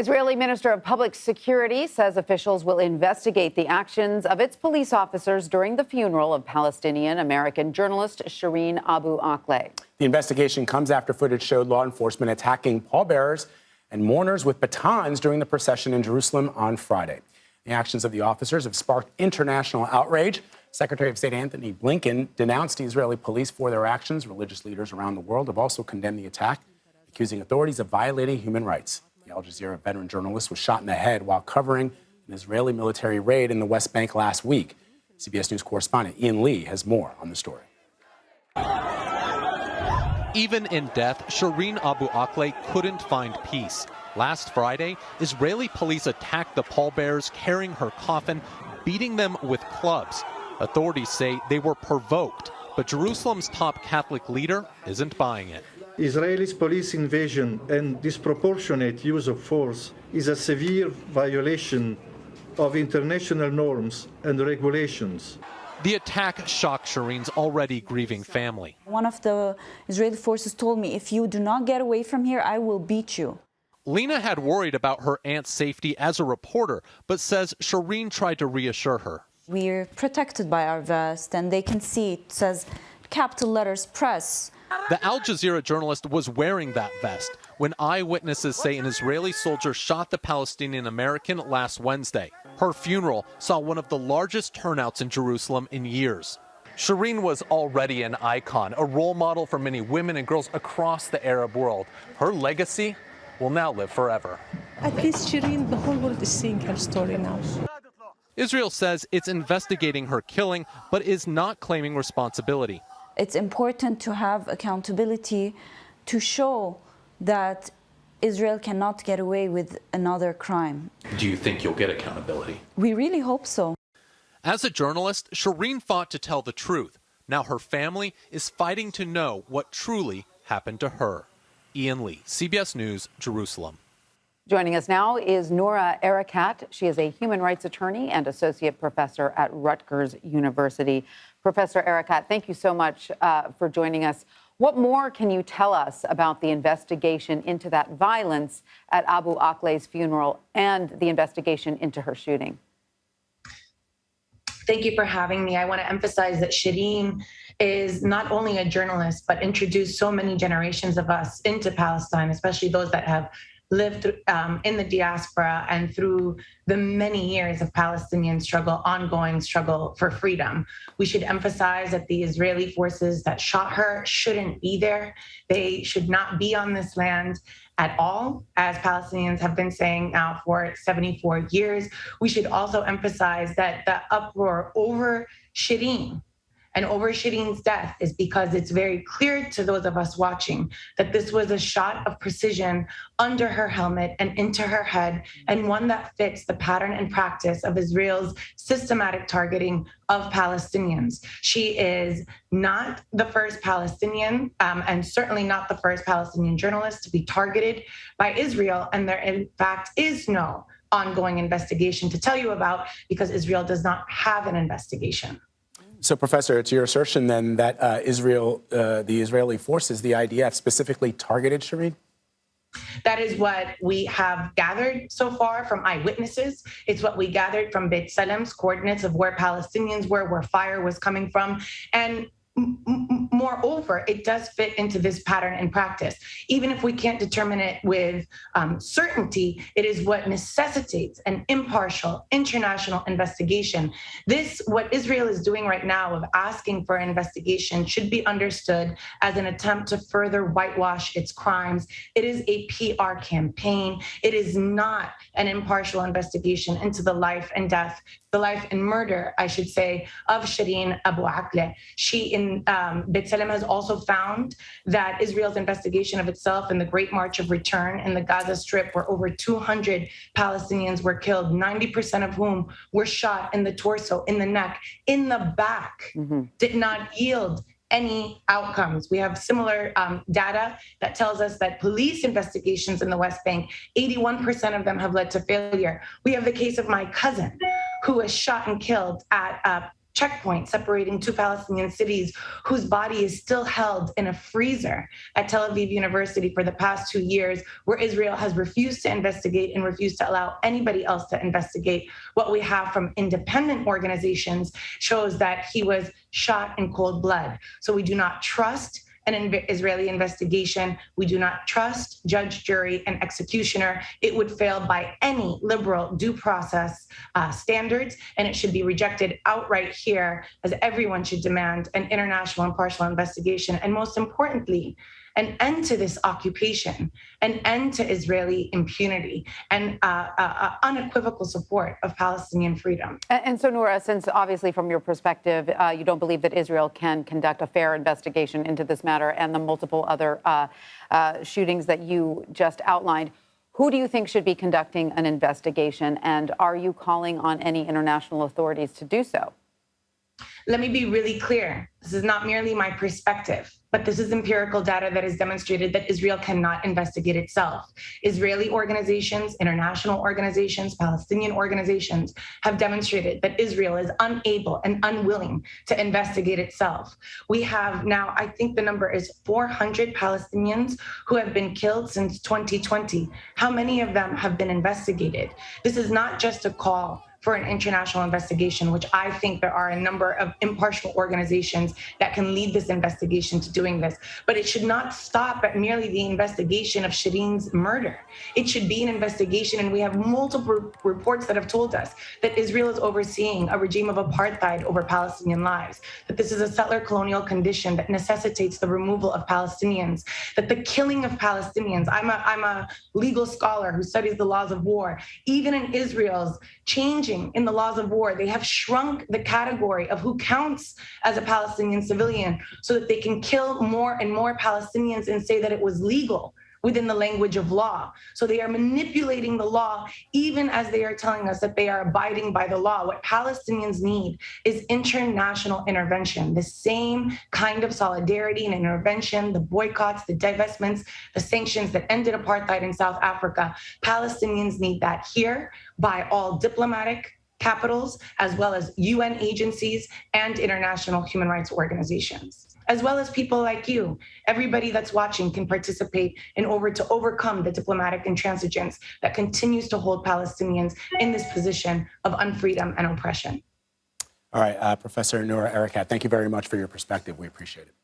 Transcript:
Israeli Minister of Public Security says officials will investigate the actions of its police officers during the funeral of Palestinian American journalist Shireen Abu Akleh. The investigation comes after footage showed law enforcement attacking pallbearers and mourners with batons during the procession in Jerusalem on Friday. The actions of the officers have sparked international outrage. Secretary of State Antony Blinken denounced the Israeli police for their actions. Religious leaders around the world have also condemned the attack, accusing authorities of violating human rights. The Al Jazeera veteran journalist was shot in the head while covering an Israeli military raid in the West Bank last week. CBS News correspondent Ian Lee has more on the story. Even in death, Shireen Abu Akleh couldn't find peace. Last Friday, Israeli police attacked the pallbearers carrying her coffin, beating them with clubs. Authorities say they were provoked, but Jerusalem's top Catholic leader isn't buying it. Israel's police invasion and disproportionate use of force is a severe violation of international norms and regulations. The attack shocked Shireen's already grieving family. One of the Israeli forces told me, if you do not get away from here, I will beat you. Lena had worried about her aunt's safety as a reporter, but says Shireen tried to reassure her. We're protected by our vest, and they can see it says capital letters press. The Al Jazeera journalist was wearing that vest when eyewitnesses say an Israeli soldier shot the Palestinian American last Wednesday. Her funeral saw one of the largest turnouts in Jerusalem in years. Shireen was already an icon, a role model for many women and girls across the Arab world. Her legacy will now live forever. At least Shireen, the whole world is seeing her story now. Israel says it's investigating her killing, but is not claiming responsibility. It's important to have accountability to show that Israel cannot get away with another crime. Do you think you'll get accountability? We really hope so. As a journalist, Shireen fought to tell the truth. Now her family is fighting to know what truly happened to her. Ian Lee, CBS News, Jerusalem. Joining us now is Noura Erakat. She is a human rights attorney and associate professor at Rutgers University. Professor Erakat, thank you so much for joining us. What more can you tell us about the investigation into that violence at Abu Akleh's funeral and the investigation into her shooting? Thank you for having me. I want to emphasize that Shireen is not only a journalist, but introduced so many generations of us into Palestine, especially those that have lived in the diaspora and through the many years of Palestinian struggle, ongoing struggle for freedom. We should emphasize that the Israeli forces that shot her shouldn't be there. They should not be on this land at all, as Palestinians have been saying now for 74 years. We should also emphasize that the uproar over Shireen and over Shireen's death is because it's very clear to those of us watching that this was a shot of precision under her helmet and into her head, and one that fits the pattern and practice of Israel's systematic targeting of Palestinians. She is not the first Palestinian, and certainly not the first Palestinian journalist to be targeted by Israel, and there in fact is no ongoing investigation to tell you about because Israel does not have an investigation. So, Professor, it's your assertion then that the Israeli forces, the IDF, specifically targeted Shireen? That is what we have gathered so far from eyewitnesses. It's what we gathered from Beit Salem's coordinates of where Palestinians were, where fire was coming from. And moreover, it does fit into this pattern and practice. Even if we can't determine it with certainty, it is what necessitates an impartial international investigation. What Israel is doing right now of asking for an investigation should be understood as an attempt to further whitewash its crimes. It is a PR campaign. It is not an impartial investigation into the life and death, the life and murder, I should say, of Shireen Abu Akleh. She in Beit Salem has also found that Israel's investigation of itself in the Great March of Return in the Gaza Strip, where over 200 Palestinians were killed, 90% of whom were shot in the torso, in the neck, in the back, did not yield any outcomes. We have similar data that tells us that police investigations in the West Bank, 81% of them have led to failure. We have the case of my cousin who was shot and killed at checkpoint separating two Palestinian cities whose body is still held in a freezer at Tel Aviv University for the past 2 years, where Israel has refused to investigate and refused to allow anybody else to investigate. What we have from independent organizations shows that he was shot in cold blood. So we do not trust an Israeli investigation. We do not trust judge, jury, and executioner. It would fail by any liberal due process standards, and it should be rejected outright here, as everyone should demand an international impartial investigation. And most importantly, an end to this occupation, an end to Israeli impunity, and unequivocal support of Palestinian freedom. And so, Noura, since obviously from your perspective, you don't believe that Israel can conduct a fair investigation into this matter and the multiple other shootings that you just outlined, who do you think should be conducting an investigation? And are you calling on any international authorities to do so? Let me be really clear. This is not merely my perspective, but this is empirical data that has demonstrated that Israel cannot investigate itself. Israeli organizations, international organizations, Palestinian organizations have demonstrated that Israel is unable and unwilling to investigate itself. We have now, I think the number is 400 Palestinians who have been killed since 2020. How many of them have been investigated? This is not just a call for an international investigation, which I think there are a number of impartial organizations that can lead this investigation to doing this. But it should not stop at merely the investigation of Shireen's murder. It should be an investigation, and we have multiple reports that have told us that Israel is overseeing a regime of apartheid over Palestinian lives, that this is a settler colonial condition that necessitates the removal of Palestinians, that the killing of Palestinians, I'm a legal scholar who studies the laws of war, even in Israel's changing in the laws of war, they have shrunk the category of who counts as a Palestinian civilian so that they can kill more and more Palestinians and say that it was legal within the language of law. So they are manipulating the law, even as they are telling us that they are abiding by the law. What Palestinians need is international intervention, the same kind of solidarity and intervention, the boycotts, the divestments, the sanctions that ended apartheid in South Africa. Palestinians need that here by all diplomatic capitals, as well as UN agencies and international human rights organizations, as well as people like you. Everybody that's watching can participate in order to overcome the diplomatic intransigence that continues to hold Palestinians in this position of unfreedom and oppression. All right, Professor Noura Erakat, thank you very much for your perspective. We appreciate it.